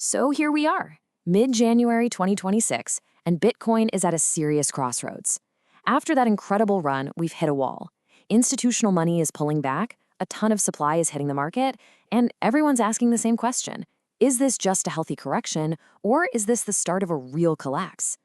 So here we are, mid-January 2026, and Bitcoin is at a serious crossroads. After that incredible run, we've hit a wall. Institutional money is pulling back, a ton of supply is hitting the market, and everyone's asking the same question. Is this just a healthy correction, or is this the start of a real collapse?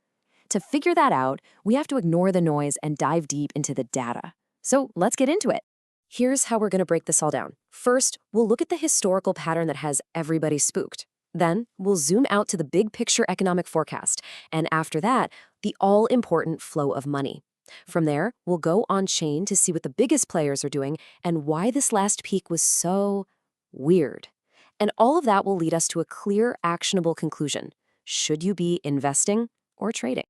To figure that out, we have to ignore the noise and dive deep into the data. So let's get into it. Here's how we're going to break this all down. First, we'll look at the historical pattern that has everybody spooked. Then, we'll zoom out to the big picture economic forecast, and after that, the all-important flow of money. From there, we'll go on-chain to see what the biggest players are doing and why this last peak was so weird. And all of that will lead us to a clear, actionable conclusion. Should you be investing or trading?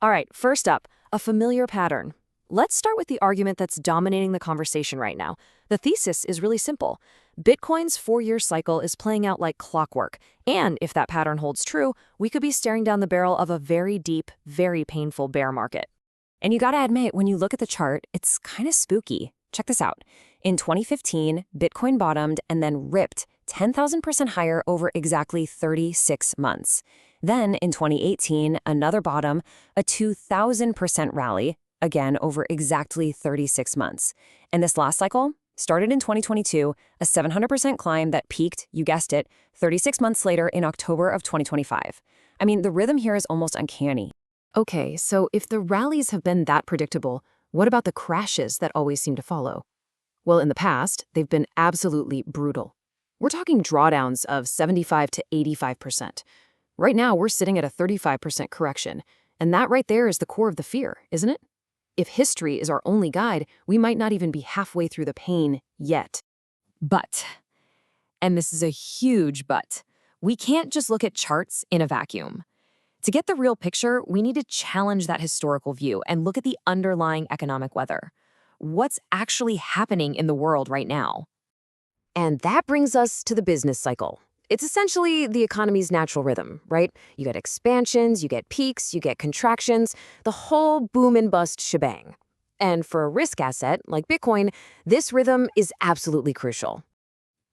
All right, first up, a familiar pattern. Let's start with the argument that's dominating the conversation right now. The thesis is really simple. Bitcoin's 4-year cycle is playing out like clockwork, and if that pattern holds true, we could be staring down the barrel of a very deep, very painful bear market. And you gotta admit, when you look at the chart, it's kind of spooky. Check this out. In 2015, Bitcoin bottomed and then ripped 10,000% higher over exactly 36 months. Then, in 2018, another bottom, a 2,000% rally, again over exactly 36 months. And this last cycle started in 2022, a 700% climb that peaked, you guessed it, 36 months later in October of 2025. I mean, the rhythm here is almost uncanny. Okay, so if the rallies have been that predictable, what about the crashes that always seem to follow? Well, in the past, they've been absolutely brutal. We're talking drawdowns of 75 to 85%. Right now, we're sitting at a 35% correction, and that right there is the core of the fear, isn't it? If history is our only guide, we might not even be halfway through the pain yet. But, and this is a huge but, we can't just look at charts in a vacuum. To get the real picture, we need to challenge that historical view and look at the underlying economic weather. What's actually happening in the world right now? And that brings us to the business cycle. It's essentially the economy's natural rhythm, right? You get expansions, you get peaks, you get contractions, the whole boom and bust shebang. And for a risk asset like Bitcoin, this rhythm is absolutely crucial.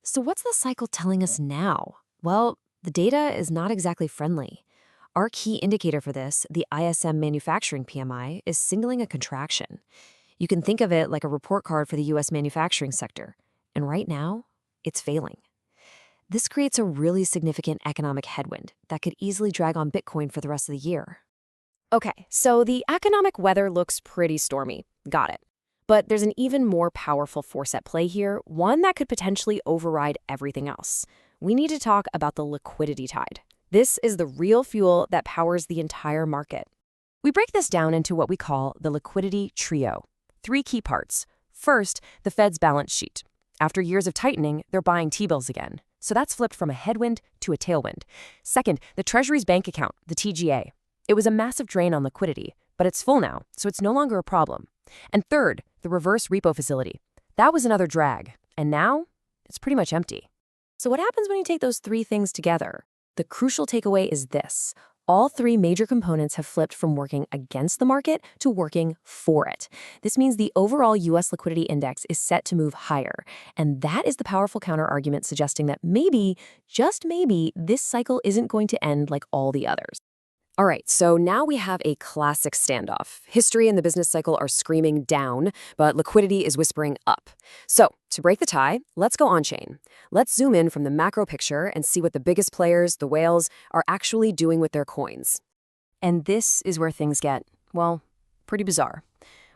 So what's the cycle telling us now? Well, the data is not exactly friendly. Our key indicator for this, the ISM manufacturing PMI, is signaling a contraction. You can think of it like a report card for the US manufacturing sector. And right now, it's failing. This creates a really significant economic headwind that could easily drag on Bitcoin for the rest of the year. Okay, so the economic weather looks pretty stormy. Got it. But there's an even more powerful force at play here, one that could potentially override everything else. We need to talk about the liquidity tide. This is the real fuel that powers the entire market. We break this down into what we call the Liquidity Trio. 3 key parts. First, the Fed's balance sheet. After years of tightening, they're buying T-bills again. So that's flipped from a headwind to a tailwind. Second, the Treasury's bank account, the TGA. It was a massive drain on liquidity, but it's full now, so it's no longer a problem. And third, the reverse repo facility. That was another drag, and now it's pretty much empty. So what happens when you take those 3 things together? The crucial takeaway is this. All 3 major components have flipped from working against the market to working for it. This means the overall U.S. liquidity index is set to move higher. And that is the powerful counter-argument suggesting that maybe, just maybe, this cycle isn't going to end like all the others. All right, so now we have a classic standoff. History and the business cycle are screaming down, but liquidity is whispering up. So, to break the tie, let's go on-chain. Let's zoom in from the macro picture and see what the biggest players, the whales, are actually doing with their coins. And this is where things get, well, pretty bizarre.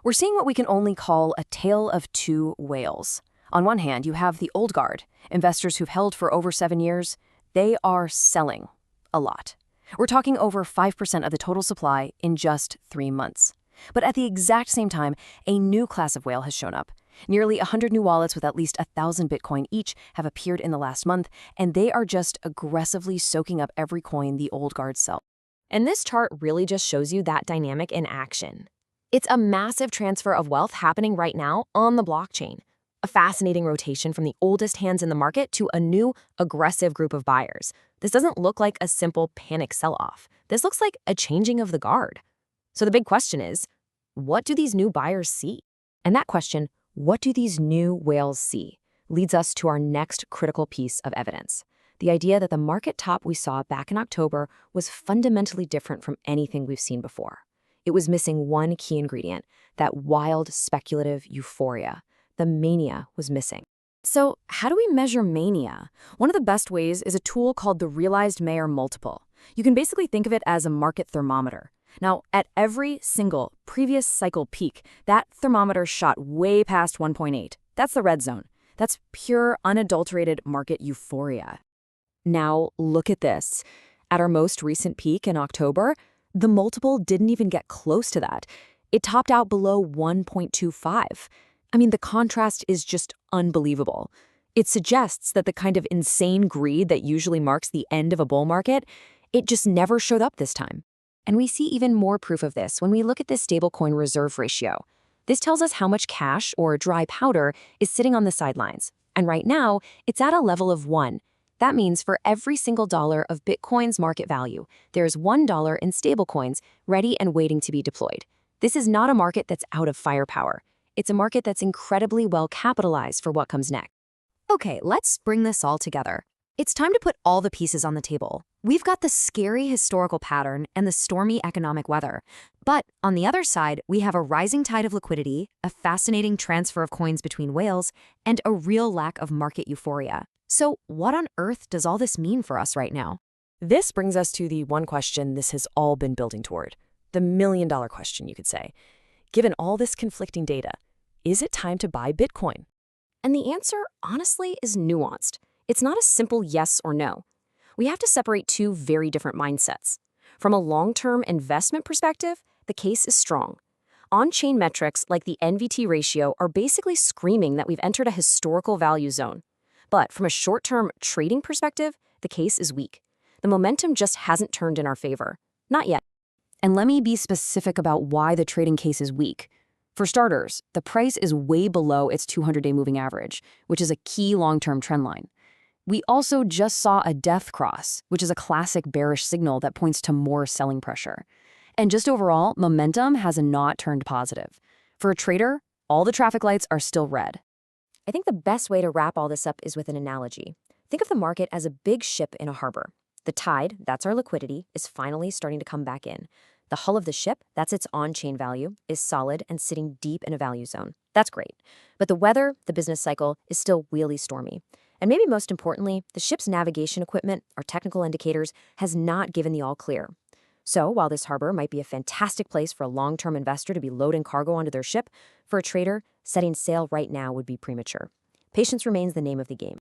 We're seeing what we can only call a tale of 2 whales. On one hand, you have the old guard, investors who've held for over 7 years. They are selling a lot. We're talking over 5% of the total supply in just 3 months. But at the exact same time, a new class of whale has shown up. Nearly 100 new wallets with at least 1,000 Bitcoin each have appeared in the last month, and they are just aggressively soaking up every coin the old guard sell. And this chart really just shows you that dynamic in action. It's a massive transfer of wealth happening right now on the blockchain. A fascinating rotation from the oldest hands in the market to a new, aggressive group of buyers. This doesn't look like a simple panic sell-off. This looks like a changing of the guard. So the big question is, what do these new buyers see? And that question, what do these new whales see, leads us to our next critical piece of evidence. The idea that the market top we saw back in October was fundamentally different from anything we've seen before. It was missing one key ingredient, that wild, speculative euphoria. The mania was missing. So, how do we measure mania? One of the best ways is a tool called the realized Mayer multiple. You can basically think of it as a market thermometer. Now, at every single previous cycle peak, that thermometer shot way past 1.8. That's the red zone. That's pure, unadulterated market euphoria. Now, look at this. At our most recent peak in October, the multiple didn't even get close to that. It topped out below 1.25. I mean, the contrast is just unbelievable. It suggests that the kind of insane greed that usually marks the end of a bull market, it just never showed up this time. And we see even more proof of this when we look at this stablecoin reserve ratio. This tells us how much cash or dry powder is sitting on the sidelines. And right now, it's at a level of 1. That means for every single dollar of Bitcoin's market value, there's $1 in stablecoins ready and waiting to be deployed. This is not a market that's out of firepower. It's a market that's incredibly well capitalized for what comes next. Okay, let's bring this all together. It's time to put all the pieces on the table. We've got the scary historical pattern and the stormy economic weather. But on the other side, we have a rising tide of liquidity, a fascinating transfer of coins between whales, and a real lack of market euphoria. So what on earth does all this mean for us right now? This brings us to the one question this has all been building toward. The million-dollar question, you could say. Given all this conflicting data, is it time to buy Bitcoin? And the answer, honestly, is nuanced. It's not a simple yes or no. We have to separate two very different mindsets. From a long-term investment perspective, the case is strong. On-chain metrics like the NVT ratio are basically screaming that we've entered a historical value zone. But from a short-term trading perspective, the case is weak. The momentum just hasn't turned in our favor. Not yet. And let me be specific about why the trading case is weak. For starters, the price is way below its 200-day moving average, which is a key long-term trend line. We also just saw a death cross, which is a classic bearish signal that points to more selling pressure. And just overall, momentum has not turned positive. For a trader, all the traffic lights are still red. I think the best way to wrap all this up is with an analogy. Think of the market as a big ship in a harbor. The tide, that's our liquidity, is finally starting to come back in. The hull of the ship, that's its on-chain value, is solid and sitting deep in a value zone. That's great. But the weather, the business cycle, is still really stormy. And maybe most importantly, the ship's navigation equipment, our technical indicators, has not given the all clear. So while this harbor might be a fantastic place for a long-term investor to be loading cargo onto their ship, for a trader, setting sail right now would be premature. Patience remains the name of the game.